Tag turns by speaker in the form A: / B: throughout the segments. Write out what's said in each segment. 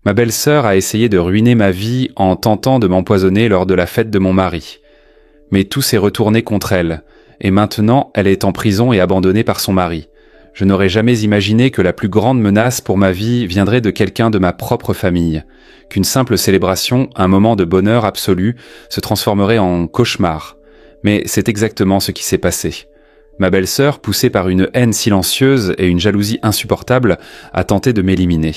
A: Ma belle-sœur a essayé de ruiner ma vie en tentant de m'empoisonner lors de la fête de mon mari. Mais tout s'est retourné contre elle, et maintenant elle est en prison et abandonnée par son mari. Je n'aurais jamais imaginé que la plus grande menace pour ma vie viendrait de quelqu'un de ma propre famille, qu'une simple célébration, un moment de bonheur absolu, se transformerait en cauchemar. Mais c'est exactement ce qui s'est passé. Ma belle-sœur, poussée par une haine silencieuse et une jalousie insupportable, a tenté de m'éliminer.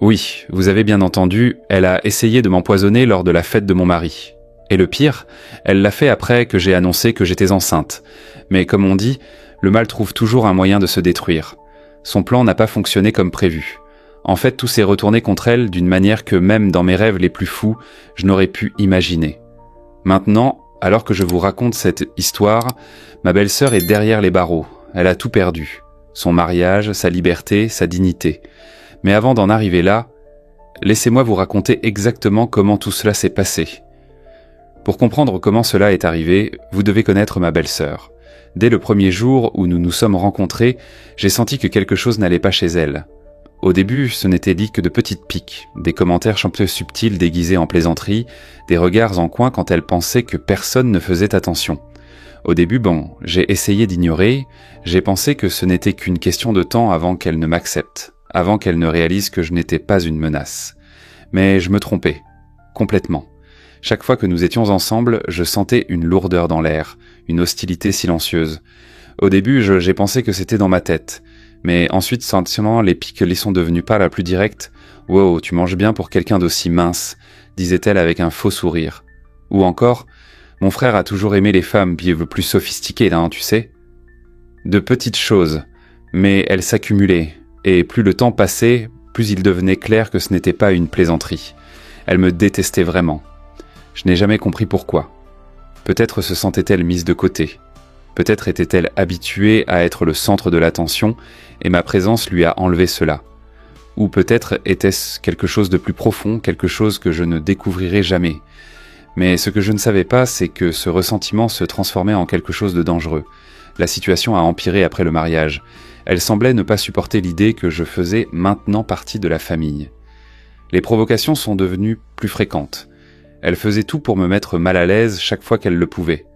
A: Oui, vous avez bien entendu, elle a essayé de m'empoisonner lors de la fête de mon mari. Et le pire, elle l'a fait après que j'ai annoncé que j'étais enceinte. Mais comme on dit, le mal trouve toujours un moyen de se détruire. Son plan n'a pas fonctionné comme prévu. En fait, tout s'est retourné contre elle d'une manière que même dans mes rêves les plus fous, je n'aurais pu imaginer. Maintenant, alors que je vous raconte cette histoire, ma belle-sœur est derrière les barreaux. Elle a tout perdu. Son mariage, sa liberté, sa dignité. Mais avant d'en arriver là, laissez-moi vous raconter exactement comment tout cela s'est passé. Pour comprendre comment cela est arrivé, vous devez connaître ma belle-sœur. Dès le premier jour où nous nous sommes rencontrés, j'ai senti que quelque chose n'allait pas chez elle. Au début, ce n'était dit que de petites piques, des commentaires un peu subtils déguisés en plaisanterie, des regards en coin quand elle pensait que personne ne faisait attention. Au début, j'ai essayé d'ignorer, j'ai pensé que ce n'était qu'une question de temps avant qu'elle ne m'accepte, avant qu'elle ne réalise que je n'étais pas une menace. Mais je me trompais, complètement. Chaque fois que nous étions ensemble, je sentais une lourdeur dans l'air, une hostilité silencieuse. Au début, j'ai pensé que c'était dans ma tête. Mais ensuite, sentiment, les piques les sont devenues pas la plus directe. « Wow, tu manges bien pour quelqu'un d'aussi mince », disait-elle avec un faux sourire. Ou encore, « Mon frère a toujours aimé les femmes plus sophistiquées, tu sais ?» De petites choses, mais elles s'accumulaient, et plus le temps passait, plus il devenait clair que ce n'était pas une plaisanterie. Elle me détestait vraiment. Je n'ai jamais compris pourquoi. Peut-être se sentait-elle mise de côté. Peut-être était-elle habituée à être le centre de l'attention et ma présence lui a enlevé cela. Ou peut-être était-ce quelque chose de plus profond, quelque chose que je ne découvrirai jamais. Mais ce que je ne savais pas, c'est que ce ressentiment se transformait en quelque chose de dangereux. La situation a empiré après le mariage. Elle semblait ne pas supporter l'idée que je faisais maintenant partie de la famille. Les provocations sont devenues plus fréquentes. Elle faisait tout pour me mettre mal à l'aise chaque fois qu'elle le pouvait.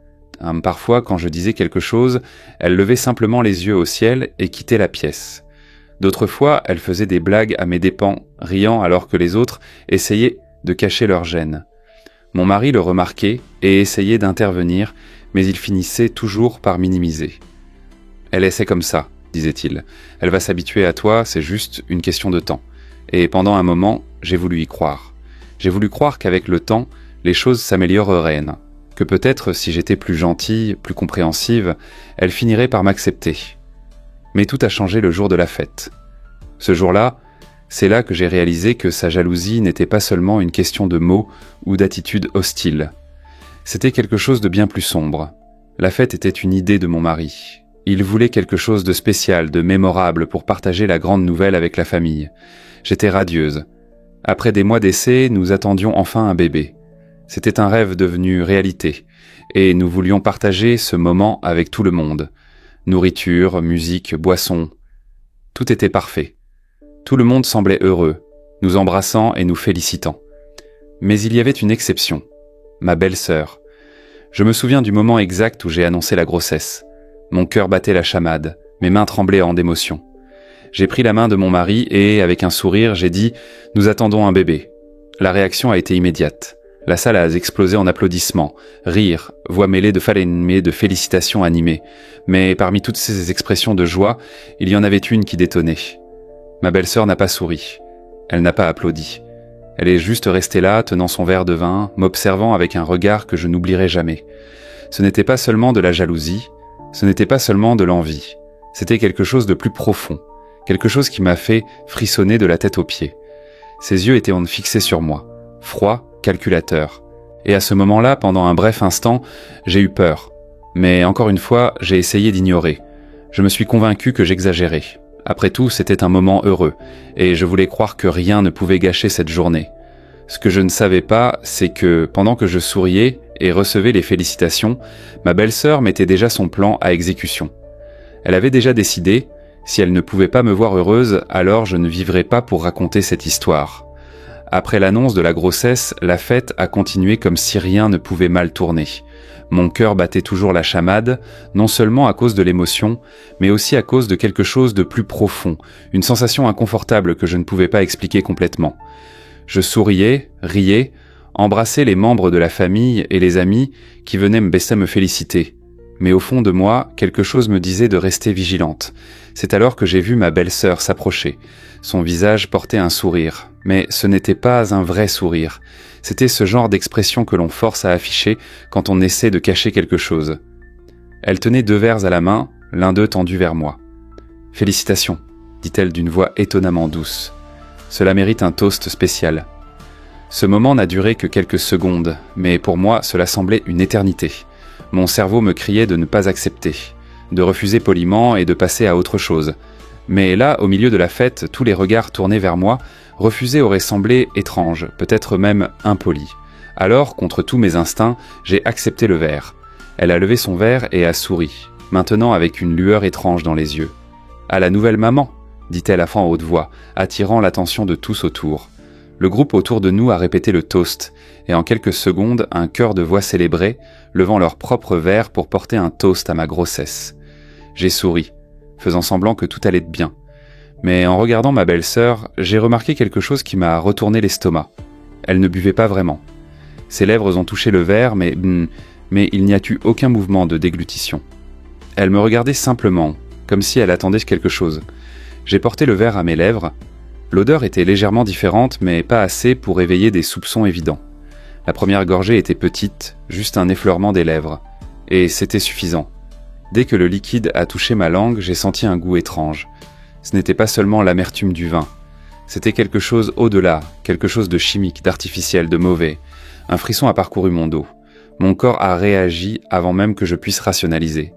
A: Parfois, quand je disais quelque chose, elle levait simplement les yeux au ciel et quittait la pièce. D'autres fois, elle faisait des blagues à mes dépens, riant alors que les autres essayaient de cacher leur gêne. Mon mari le remarquait et essayait d'intervenir, mais il finissait toujours par minimiser. « Elle essaie comme ça », disait-il. « Elle va s'habituer à toi, c'est juste une question de temps. » Et pendant un moment, j'ai voulu y croire. J'ai voulu croire qu'avec le temps, les choses s'amélioreraient, que peut-être si j'étais plus gentille, plus compréhensive, elle finirait par m'accepter. Mais tout a changé le jour de la fête. Ce jour-là, c'est là que j'ai réalisé que sa jalousie n'était pas seulement une question de mots ou d'attitudes hostiles. C'était quelque chose de bien plus sombre. La fête était une idée de mon mari. Il voulait quelque chose de spécial, de mémorable pour partager la grande nouvelle avec la famille. J'étais radieuse. Après des mois d'essai, nous attendions enfin un bébé. C'était un rêve devenu réalité, et nous voulions partager ce moment avec tout le monde. Nourriture, musique, boissons, tout était parfait. Tout le monde semblait heureux, nous embrassant et nous félicitant. Mais il y avait une exception, ma belle-sœur. Je me souviens du moment exact où j'ai annoncé la grossesse. Mon cœur battait la chamade, mes mains tremblaient d'émotion. J'ai pris la main de mon mari et, avec un sourire, j'ai dit « Nous attendons un bébé ». La réaction a été immédiate. La salle a explosé en applaudissements, rires, voix mêlées de falémés, de félicitations animées. Mais parmi toutes ces expressions de joie, il y en avait une qui détonnait. Ma belle-sœur n'a pas souri. Elle n'a pas applaudi. Elle est juste restée là, tenant son verre de vin, m'observant avec un regard que je n'oublierai jamais. Ce n'était pas seulement de la jalousie, ce n'était pas seulement de l'envie. C'était quelque chose de plus profond, quelque chose qui m'a fait frissonner de la tête aux pieds. Ses yeux étaient fixés sur moi, froids, calculateur. Et à ce moment-là, pendant un bref instant, j'ai eu peur. Mais encore une fois, j'ai essayé d'ignorer. Je me suis convaincu que j'exagérais. Après tout, c'était un moment heureux, et je voulais croire que rien ne pouvait gâcher cette journée. Ce que je ne savais pas, c'est que, pendant que je souriais et recevais les félicitations, ma belle-sœur mettait déjà son plan à exécution. Elle avait déjà décidé, si elle ne pouvait pas me voir heureuse, alors je ne vivrais pas pour raconter cette histoire. Après l'annonce de la grossesse, la fête a continué comme si rien ne pouvait mal tourner. Mon cœur battait toujours la chamade, non seulement à cause de l'émotion, mais aussi à cause de quelque chose de plus profond, une sensation inconfortable que je ne pouvais pas expliquer complètement. Je souriais, riais, embrassais les membres de la famille et les amis qui venaient me féliciter. Mais au fond de moi, quelque chose me disait de rester vigilante. C'est alors que j'ai vu ma belle-sœur s'approcher. Son visage portait un sourire, mais ce n'était pas un vrai sourire. C'était ce genre d'expression que l'on force à afficher quand on essaie de cacher quelque chose. Elle tenait 2 verres à la main, l'un d'eux tendu vers moi. « Félicitations », dit-elle d'une voix étonnamment douce. « Cela mérite un toast spécial. » Ce moment n'a duré que quelques secondes, mais pour moi, cela semblait une éternité. Mon cerveau me criait de ne pas accepter, de refuser poliment et de passer à autre chose. Mais là, au milieu de la fête, tous les regards tournés vers moi, refuser aurait semblé étrange, peut-être même impoli. Alors, contre tous mes instincts, j'ai accepté le verre. Elle a levé son verre et a souri, maintenant avec une lueur étrange dans les yeux. « À la nouvelle maman !» dit-elle à haute voix, attirant l'attention de tous autour. Le groupe autour de nous a répété le toast, et en quelques secondes, un chœur de voix célébrait, levant leur propre verre pour porter un toast à ma grossesse. J'ai souri, faisant semblant que tout allait bien. Mais en regardant ma belle-sœur, j'ai remarqué quelque chose qui m'a retourné l'estomac. Elle ne buvait pas vraiment. Ses lèvres ont touché le verre, mais il n'y a eu aucun mouvement de déglutition. Elle me regardait simplement, comme si elle attendait quelque chose. J'ai porté le verre à mes lèvres. L'odeur était légèrement différente, mais pas assez pour éveiller des soupçons évidents. La première gorgée était petite, juste un effleurement des lèvres. Et c'était suffisant. Dès que le liquide a touché ma langue, j'ai senti un goût étrange. Ce n'était pas seulement l'amertume du vin. C'était quelque chose au-delà, quelque chose de chimique, d'artificiel, de mauvais. Un frisson a parcouru mon dos. Mon corps a réagi avant même que je puisse rationaliser.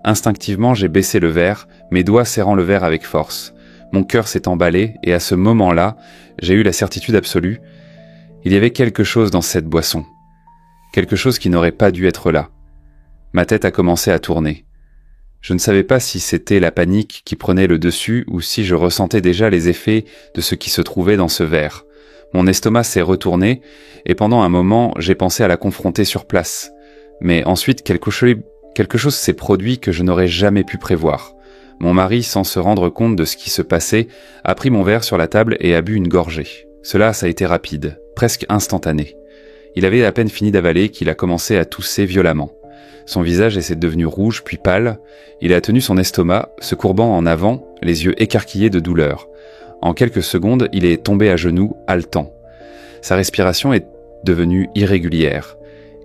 A: Instinctivement, j'ai baissé le verre, mes doigts serrant le verre avec force. Mon cœur s'est emballé et à ce moment-là, j'ai eu la certitude absolue. Il y avait quelque chose dans cette boisson. Quelque chose qui n'aurait pas dû être là. Ma tête a commencé à tourner. Je ne savais pas si c'était la panique qui prenait le dessus ou si je ressentais déjà les effets de ce qui se trouvait dans ce verre. Mon estomac s'est retourné et pendant un moment, j'ai pensé à la confronter sur place. Mais ensuite, quelque chose s'est produit que je n'aurais jamais pu prévoir. Mon mari, sans se rendre compte de ce qui se passait, a pris mon verre sur la table et a bu une gorgée. Cela, ça a été rapide, presque instantané. Il avait à peine fini d'avaler qu'il a commencé à tousser violemment. Son visage était devenu rouge puis pâle. Il a tenu son estomac, se courbant en avant, les yeux écarquillés de douleur. En quelques secondes, il est tombé à genoux, haletant. Sa respiration est devenue irrégulière.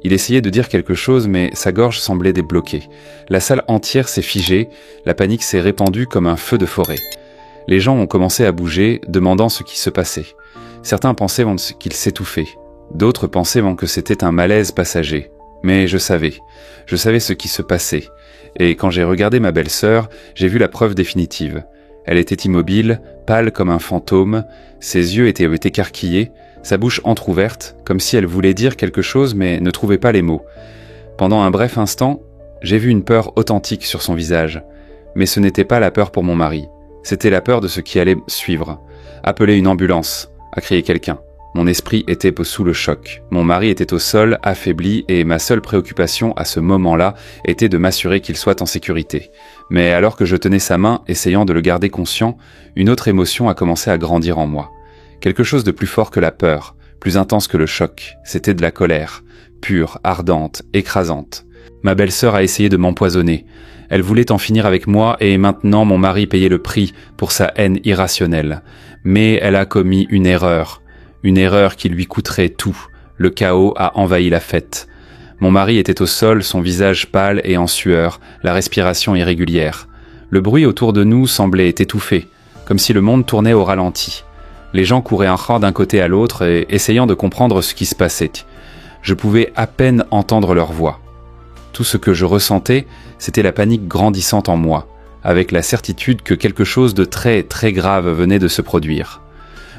A: Il essayait de dire quelque chose, mais sa gorge semblait débloquée. La salle entière s'est figée, la panique s'est répandue comme un feu de forêt. Les gens ont commencé à bouger, demandant ce qui se passait. Certains pensaient qu'il s'étouffait. D'autres pensaient que c'était un malaise passager. Mais je savais ce qui se passait. Et quand j'ai regardé ma belle-sœur, j'ai vu la preuve définitive. Elle était immobile, pâle comme un fantôme, ses yeux étaient écarquillés, sa bouche entr'ouverte, comme si elle voulait dire quelque chose mais ne trouvait pas les mots. Pendant un bref instant, j'ai vu une peur authentique sur son visage. Mais ce n'était pas la peur pour mon mari. C'était la peur de ce qui allait suivre. « Appelez une ambulance !» a crié quelqu'un. Mon esprit était sous le choc. Mon mari était au sol, affaibli, et ma seule préoccupation à ce moment-là était de m'assurer qu'il soit en sécurité. Mais alors que je tenais sa main, essayant de le garder conscient, une autre émotion a commencé à grandir en moi. Quelque chose de plus fort que la peur, plus intense que le choc. C'était de la colère, pure, ardente, écrasante. Ma belle-sœur a essayé de m'empoisonner. Elle voulait en finir avec moi et maintenant mon mari payait le prix pour sa haine irrationnelle. Mais elle a commis une erreur qui lui coûterait tout. Le chaos a envahi la fête. Mon mari était au sol, son visage pâle et en sueur, la respiration irrégulière. Le bruit autour de nous semblait étouffé, comme si le monde tournait au ralenti. Les gens couraient en rang d'un côté à l'autre et essayant de comprendre ce qui se passait. Je pouvais à peine entendre leur voix. Tout ce que je ressentais, c'était la panique grandissante en moi, avec la certitude que quelque chose de très très grave venait de se produire.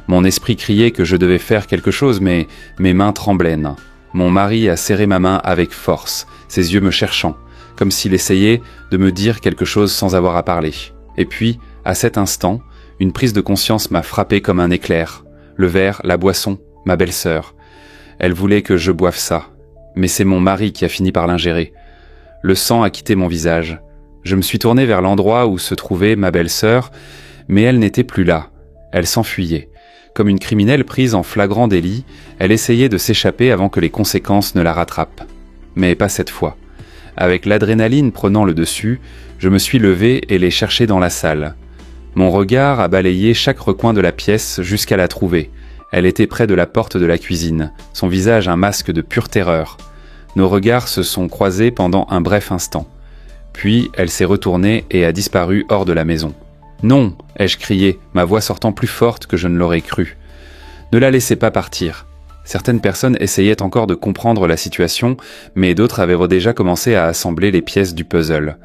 A: Mon esprit criait que je devais faire quelque chose, mais mes mains tremblaient. Mon mari a serré ma main avec force, ses yeux me cherchant, comme s'il essayait de me dire quelque chose sans avoir à parler. Et puis, à cet instant, une prise de conscience m'a frappé comme un éclair. Le verre, la boisson, ma belle-sœur. Elle voulait que je boive ça, mais c'est mon mari qui a fini par l'ingérer. Le sang a quitté mon visage. Je me suis tourné vers l'endroit où se trouvait ma belle-sœur, mais elle n'était plus là. Elle s'enfuyait. Comme une criminelle prise en flagrant délit, elle essayait de s'échapper avant que les conséquences ne la rattrapent. Mais pas cette fois. Avec l'adrénaline prenant le dessus, je me suis levé et l'ai cherchée dans la salle. Mon regard a balayé chaque recoin de la pièce jusqu'à la trouver. Elle était près de la porte de la cuisine, son visage un masque de pure terreur. Nos regards se sont croisés pendant un bref instant. Puis elle s'est retournée et a disparu hors de la maison. « Non !» ai-je crié, ma voix sortant plus forte que je ne l'aurais cru. Ne la laissez pas partir. Certaines personnes essayaient encore de comprendre la situation, mais d'autres avaient déjà commencé à assembler les pièces du puzzle.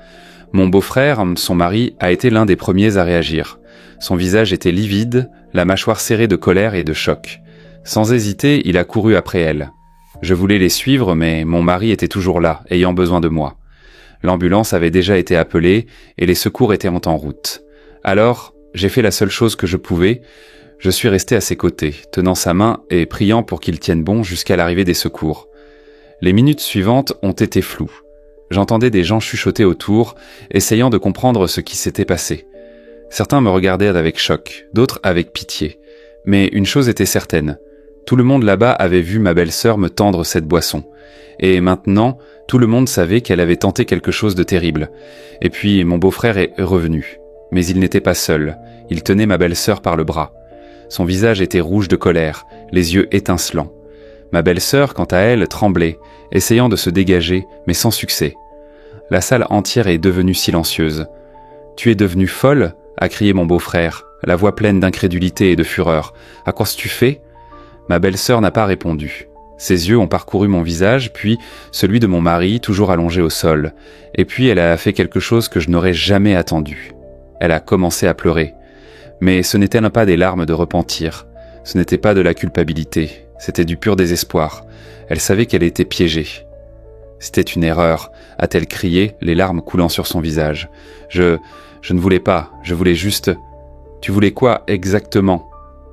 A: Mon beau-frère, son mari, a été l'un des premiers à réagir. Son visage était livide, la mâchoire serrée de colère et de choc. Sans hésiter, il a couru après elle. Je voulais les suivre, mais mon mari était toujours là, ayant besoin de moi. L'ambulance avait déjà été appelée et les secours étaient en route. Alors, j'ai fait la seule chose que je pouvais. Je suis resté à ses côtés, tenant sa main et priant pour qu'il tienne bon jusqu'à l'arrivée des secours. Les minutes suivantes ont été floues. J'entendais des gens chuchoter autour, essayant de comprendre ce qui s'était passé. Certains me regardaient avec choc, d'autres avec pitié. Mais une chose était certaine. Tout le monde là-bas avait vu ma belle-sœur me tendre cette boisson. Et maintenant, tout le monde savait qu'elle avait tenté quelque chose de terrible. Et puis, mon beau-frère est revenu. Mais il n'était pas seul. Il tenait ma belle-sœur par le bras. Son visage était rouge de colère, les yeux étincelants. Ma belle-sœur, quant à elle, tremblait, essayant de se dégager, mais sans succès. La salle entière est devenue silencieuse. « Tu es devenue folle ?» a crié mon beau-frère, la voix pleine d'incrédulité et de fureur. « À quoi tu fais ?» Ma belle-sœur n'a pas répondu. Ses yeux ont parcouru mon visage, puis celui de mon mari, toujours allongé au sol. Et puis elle a fait quelque chose que je n'aurais jamais attendu. Elle a commencé à pleurer. Mais ce n'étaient pas des larmes de repentir. Ce n'était pas de la culpabilité. C'était du pur désespoir. Elle savait qu'elle était piégée. « C'était une erreur », a-t-elle crié, les larmes coulant sur son visage. Je ne voulais pas, je voulais juste... »« Tu voulais quoi exactement ?»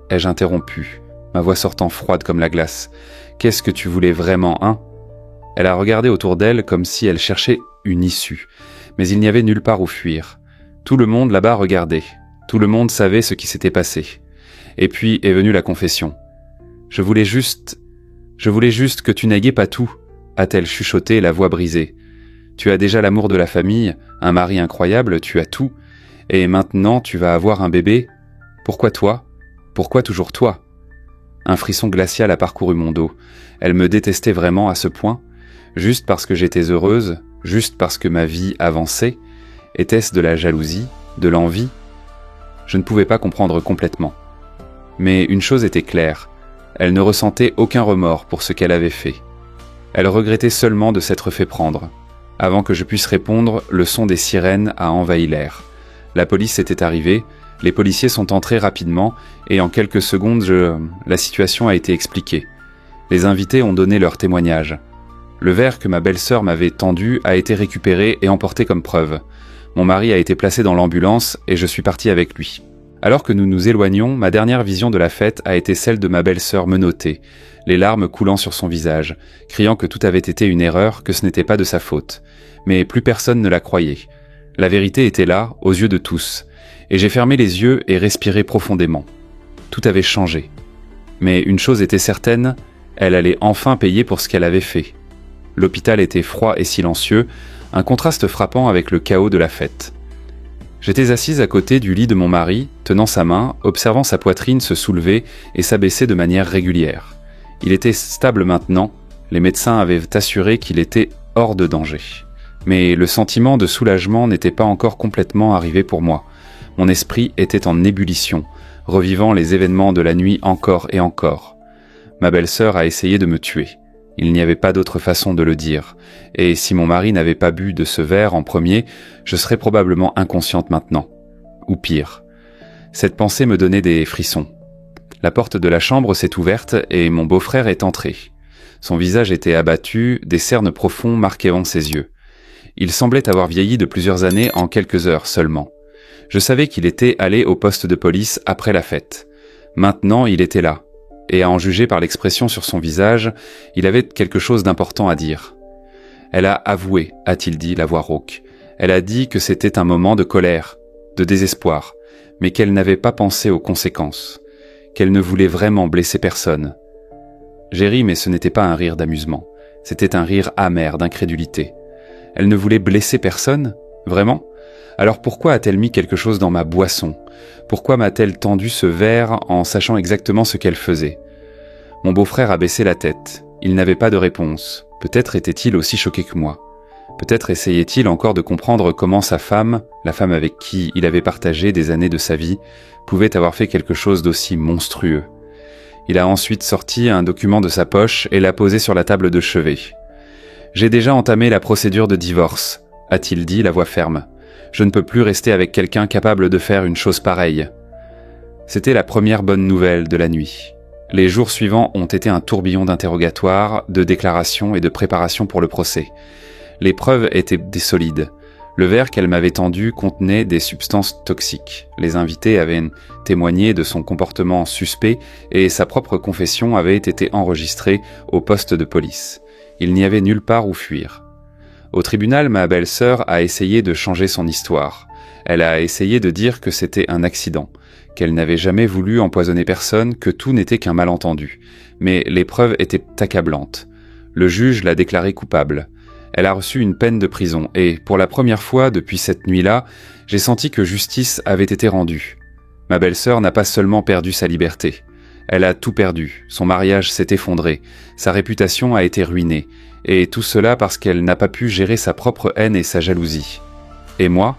A: ai-je interrompu, ma voix sortant froide comme la glace. « Qu'est-ce que tu voulais vraiment, hein ?» Elle a regardé autour d'elle comme si elle cherchait une issue, mais il n'y avait nulle part où fuir. Tout le monde là-bas regardait. Tout le monde savait ce qui s'était passé. Et puis est venue la confession. « Je voulais juste que tu n'aillais pas tout, » a-t-elle chuchoté, la voix brisée. « Tu as déjà l'amour de la famille, un mari incroyable, tu as tout. Et maintenant tu vas avoir un bébé. Pourquoi toi ? Pourquoi toujours toi ?» Un frisson glacial a parcouru mon dos. Elle me détestait vraiment à ce point ? Juste parce que j'étais heureuse, juste parce que ma vie avançait ? Était-ce de la jalousie, de l'envie ? Je ne pouvais pas comprendre complètement. Mais une chose était claire, elle ne ressentait aucun remords pour ce qu'elle avait fait. Elle regrettait seulement de s'être fait prendre. Avant que je puisse répondre, le son des sirènes a envahi l'air. La police était arrivée, les policiers sont entrés rapidement et en quelques secondes, la situation a été expliquée. Les invités ont donné leur témoignage. Le verre que ma belle-sœur m'avait tendu a été récupéré et emporté comme preuve. Mon mari a été placé dans l'ambulance et je suis parti avec lui. Alors que nous nous éloignions, ma dernière vision de la fête a été celle de ma belle-sœur menottée, les larmes coulant sur son visage, criant que tout avait été une erreur, que ce n'était pas de sa faute. Mais plus personne ne la croyait. La vérité était là, aux yeux de tous, et j'ai fermé les yeux et respiré profondément. Tout avait changé. Mais une chose était certaine, elle allait enfin payer pour ce qu'elle avait fait. L'hôpital était froid et silencieux, un contraste frappant avec le chaos de la fête. J'étais assise à côté du lit de mon mari, tenant sa main, observant sa poitrine se soulever et s'abaisser de manière régulière. Il était stable maintenant, les médecins avaient assuré qu'il était hors de danger. Mais le sentiment de soulagement n'était pas encore complètement arrivé pour moi. Mon esprit était en ébullition, revivant les événements de la nuit encore et encore. Ma belle-sœur a essayé de me tuer. Il n'y avait pas d'autre façon de le dire, et si mon mari n'avait pas bu de ce verre en premier, je serais probablement inconsciente maintenant. Ou pire. Cette pensée me donnait des frissons. La porte de la chambre s'est ouverte et mon beau-frère est entré. Son visage était abattu, des cernes profonds marquant ses yeux. Il semblait avoir vieilli de plusieurs années en quelques heures seulement. Je savais qu'il était allé au poste de police après la fête. Maintenant, il était là. et à en juger par l'expression sur son visage, il avait quelque chose d'important à dire. Elle a avoué, a-t-il dit, la voix rauque. Elle a dit que c'était un moment de colère, de désespoir, mais qu'elle n'avait pas pensé aux conséquences, qu'elle ne voulait vraiment blesser personne. J'ai ri, mais ce n'était pas un rire d'amusement, c'était un rire amer d'incrédulité. Elle ne voulait blesser personne? Vraiment? Alors pourquoi a-t-elle mis quelque chose dans ma boisson? Pourquoi m'a-t-elle tendu ce verre en sachant exactement ce qu'elle faisait? Mon beau-frère a baissé la tête. Il n'avait pas de réponse. Peut-être était-il aussi choqué que moi. Peut-être essayait-il encore de comprendre comment sa femme, la femme avec qui il avait partagé des années de sa vie, pouvait avoir fait quelque chose d'aussi monstrueux. Il a ensuite sorti un document de sa poche et l'a posé sur la table de chevet. « J'ai déjà entamé la procédure de divorce », a-t-il dit, la voix ferme. « Je ne peux plus rester avec quelqu'un capable de faire une chose pareille. » C'était la première bonne nouvelle de la nuit. Les jours suivants ont été un tourbillon d'interrogatoires, de déclarations et de préparations pour le procès. Les preuves étaient des solides. Le verre qu'elle m'avait tendu contenait des substances toxiques. Les invités avaient témoigné de son comportement suspect et sa propre confession avait été enregistrée au poste de police. Il n'y avait nulle part où fuir. Au tribunal, ma belle-sœur a essayé de changer son histoire. Elle a essayé de dire que c'était un accident, qu'elle n'avait jamais voulu empoisonner personne, que tout n'était qu'un malentendu. Mais les preuves étaient accablantes. Le juge l'a déclarée coupable. Elle a reçu une peine de prison et, pour la première fois depuis cette nuit-là, j'ai senti que justice avait été rendue. Ma belle-sœur n'a pas seulement perdu sa liberté. Elle a tout perdu, son mariage s'est effondré, sa réputation a été ruinée, et tout cela parce qu'elle n'a pas pu gérer sa propre haine et sa jalousie. Et moi,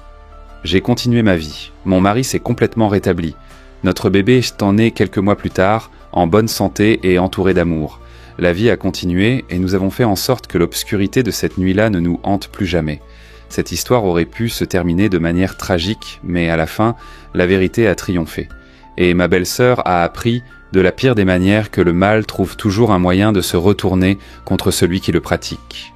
A: j'ai continué ma vie. Mon mari s'est complètement rétabli. Notre bébé est né quelques mois plus tard, en bonne santé et entouré d'amour. La vie a continué et nous avons fait en sorte que l'obscurité de cette nuit-là ne nous hante plus jamais. Cette histoire aurait pu se terminer de manière tragique, mais à la fin, la vérité a triomphé. Et ma belle-sœur a appris, de la pire des manières, que le mal trouve toujours un moyen de se retourner contre celui qui le pratique.